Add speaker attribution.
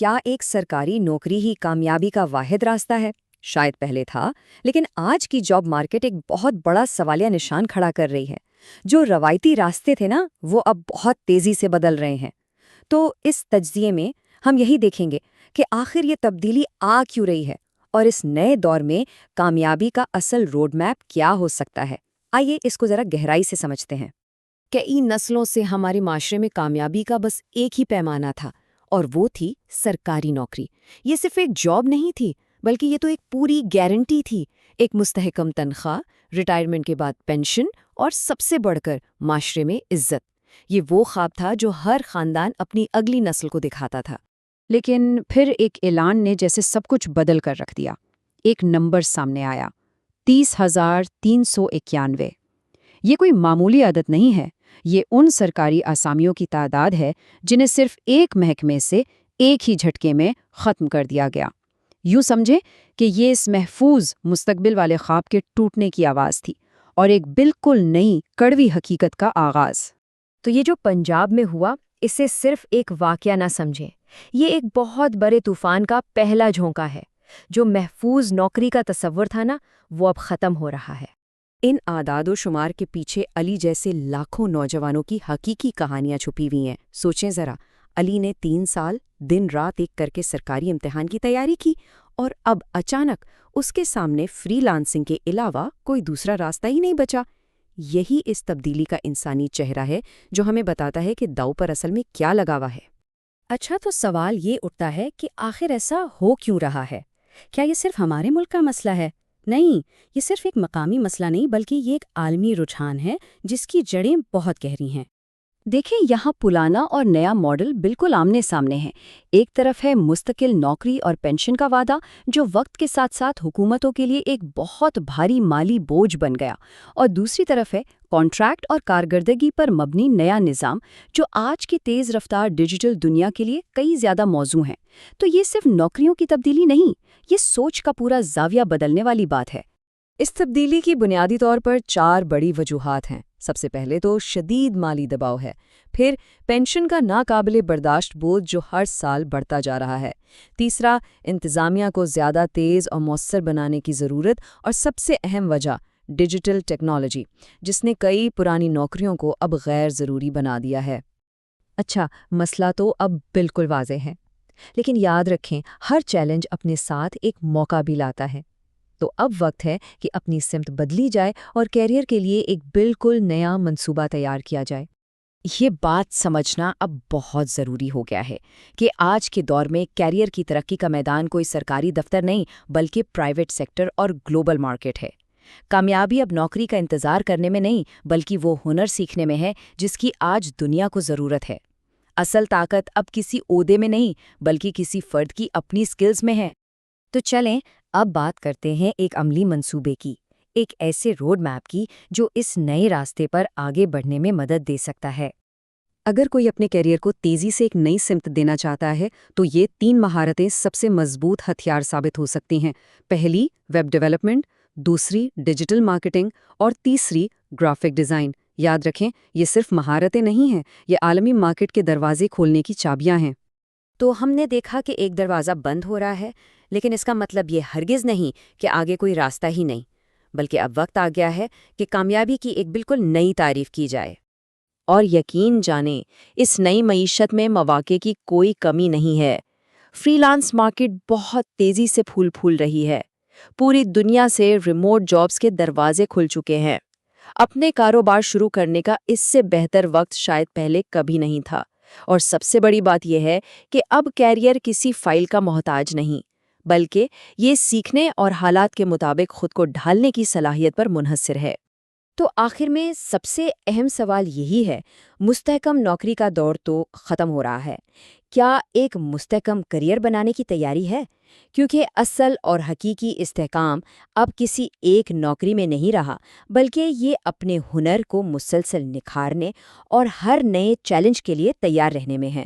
Speaker 1: کیا ایک سرکاری نوکری ہی کامیابی کا واحد راستہ ہے؟ شاید پہلے تھا، لیکن آج کی جاب مارکیٹ ایک بہت بڑا سوالیہ نشان کھڑا کر رہی ہے۔ جو روایتی راستے تھے نا، وہ اب بہت تیزی سے بدل رہے ہیں۔ تو اس تجزیے میں ہم یہی دیکھیں گے کہ آخر یہ تبدیلی آ کیوں رہی ہے اور اس نئے دور میں کامیابی کا اصل روڈ میپ کیا ہو سکتا ہے۔ آئیے اس کو ذرا گہرائی سے سمجھتے ہیں۔ کئی نسلوں سے ہمارے معاشرے میں کامیابی کا بس ایک ہی پیمانہ تھا، اور وہ تھی سرکاری نوکری۔ یہ صرف ایک جاب نہیں تھی، بلکہ یہ تو ایک پوری گارنٹی تھی، ایک مستحکم تنخواہ، ریٹائرمنٹ کے بعد پینشن، اور سب سے بڑھ کر معاشرے میں عزت۔ یہ وہ خواب تھا جو ہر خاندان اپنی اگلی نسل کو دکھاتا تھا۔
Speaker 2: لیکن پھر ایک اعلان نے جیسے سب کچھ بدل کر رکھ دیا۔ ایک نمبر سامنے آیا، 30,391۔ یہ کوئی معمولی عدد نہیں ہے، یہ ان سرکاری اسامیوں کی تعداد ہے جنہیں صرف ایک محکمے سے ایک ہی جھٹکے میں ختم کر دیا گیا۔ یوں سمجھے کہ یہ اس محفوظ مستقبل والے خواب کے ٹوٹنے کی آواز تھی، اور ایک بالکل نئی کڑوی حقیقت کا آغاز۔
Speaker 1: تو یہ جو پنجاب میں ہوا، اسے صرف ایک واقعہ نہ سمجھیں، یہ ایک بہت بڑے طوفان کا پہلا جھونکا ہے۔ جو محفوظ نوکری کا تصور تھا نا، وہ اب ختم ہو رہا ہے۔ ان اعداد و شمار کے پیچھے علی جیسے لاکھوں نوجوانوں کی حقیقی کہانیاں چھپی ہوئی ہیں۔ سوچیں ذرا، علی نے 3 سال دن رات ایک کر کے سرکاری امتحان کی تیاری کی، اور اب اچانک اس کے سامنے فری لانسنگ کے علاوہ کوئی دوسرا راستہ ہی نہیں بچا۔ یہی اس تبدیلی کا انسانی چہرہ ہے جو ہمیں بتاتا ہے کہ داؤ پر اصل میں کیا لگا ہوا ہے۔ اچھا، تو سوال یہ اٹھتا ہے کہ آخر ایسا ہو کیوں رہا ہے؟ کیا یہ صرف ہمارے ملک کا مسئلہ ہے؟ نہیں، یہ صرف ایک مقامی مسئلہ نہیں، بلکہ یہ ایک عالمی رجحان ہے جس کی جڑیں بہت گہری ہیں۔
Speaker 2: دیکھیں، یہاں پرانا اور نیا ماڈل بالکل آمنے سامنے ہیں۔ ایک طرف ہے مستقل نوکری اور پینشن کا وعدہ، جو وقت کے ساتھ ساتھ حکومتوں کے لیے ایک بہت بھاری مالی بوجھ بن گیا، اور دوسری طرف ہے کانٹریکٹ اور کارکردگی پر مبنی نیا نظام، جو آج کی تیز رفتار ڈیجیٹل دنیا کے لیے کئی زیادہ موزوں ہیں۔ تو یہ صرف نوکریوں کی تبدیلی نہیں، یہ سوچ کا پورا زاویہ بدلنے والی بات ہے۔
Speaker 1: اس تبدیلی کی بنیادی طور پر 4 بڑی وجوہات ہیں۔ سب سے پہلے تو شدید مالی دباؤ ہے، پھر پینشن کا ناقابل برداشت بوجھ جو ہر سال بڑھتا جا رہا ہے، تیسرا انتظامیہ کو زیادہ تیز اور مؤثر بنانے کی ضرورت، اور سب سے اہم وجہ ڈیجیٹل ٹیکنالوجی، جس نے کئی پرانی نوکریوں کو اب غیر ضروری بنا دیا ہے۔ اچھا، مسئلہ تو اب بالکل واضح ہے، لیکن یاد رکھیں، ہر چیلنج اپنے ساتھ ایک موقع بھی لاتا ہے۔ تو اب وقت ہے کہ اپنی سمت بدلی جائے اور کیریئر کے لیے ایک بالکل نیا منصوبہ تیار کیا جائے۔ یہ بات سمجھنا اب بہت ضروری ہو گیا ہے کہ آج کے دور میں کیریئر کی ترقی کا میدان کوئی سرکاری دفتر نہیں، بلکہ پرائیویٹ سیکٹر اور گلوبل مارکیٹ ہے۔ کامیابی اب نوکری کا انتظار کرنے میں نہیں، بلکہ وہ ہنر سیکھنے میں ہے جس کی آج دنیا کو ضرورت ہے۔ اصل طاقت اب کسی عہدے میں نہیں، بلکہ کسی فرد کی اپنی سکلز میں ہے۔ تو چلیں اب بات کرتے ہیں ایک عملی منصوبے کی، ایک ایسے روڈ میپ کی جو اس نئے راستے پر آگے بڑھنے میں مدد دے سکتا ہے۔ اگر کوئی اپنے کیریئر کو تیزی سے ایک نئی سمت دینا چاہتا ہے تو یہ 3 مہارتیں سب سے مضبوط ہتھیار ثابت ہو سکتی ہیں۔ پہلی، ویب ڈیولپمنٹ، دوسری ڈیجیٹل مارکیٹنگ، اور تیسری گرافک ڈیزائن۔ یاد رکھیں، یہ صرف مہارتیں نہیں ہیں، یہ عالمی مارکیٹ کے دروازے کھولنے کی چابیاں ہیں۔ تو ہم نے دیکھا کہ ایک دروازہ بند ہو رہا ہے، لیکن اس کا مطلب یہ ہرگز نہیں کہ آگے کوئی راستہ ہی نہیں، بلکہ اب وقت آ گیا ہے کہ کامیابی کی ایک بالکل نئی تعریف کی جائے۔ اور یقین جانیں، اس نئی معیشت میں مواقع کی کوئی کمی نہیں ہے۔ فری لانس مارکیٹ بہت تیزی سے پھول رہی ہے۔ پوری دنیا سے ریموٹ جابز کے دروازے کھل چکے ہیں۔ اپنے کاروبار شروع کرنے کا اس سے بہتر وقت شاید پہلے کبھی نہیں تھا۔ اور سب سے بڑی بات یہ ہے کہ اب کیریئر کسی فائل کا محتاج نہیں، بلکہ یہ سیکھنے اور حالات کے مطابق خود کو ڈھالنے کی صلاحیت پر منحصر ہے۔ تو آخر میں سب سے اہم سوال یہی ہے، مستحکم نوکری کا دور تو ختم ہو رہا ہے، کیا ایک مستحکم کیریئر بنانے کی تیاری ہے؟ کیونکہ اصل اور حقیقی استحکام اب کسی ایک نوکری میں نہیں رہا، بلکہ یہ اپنے ہنر کو مسلسل نکھارنے اور ہر نئے چیلنج کے لیے تیار رہنے میں ہے۔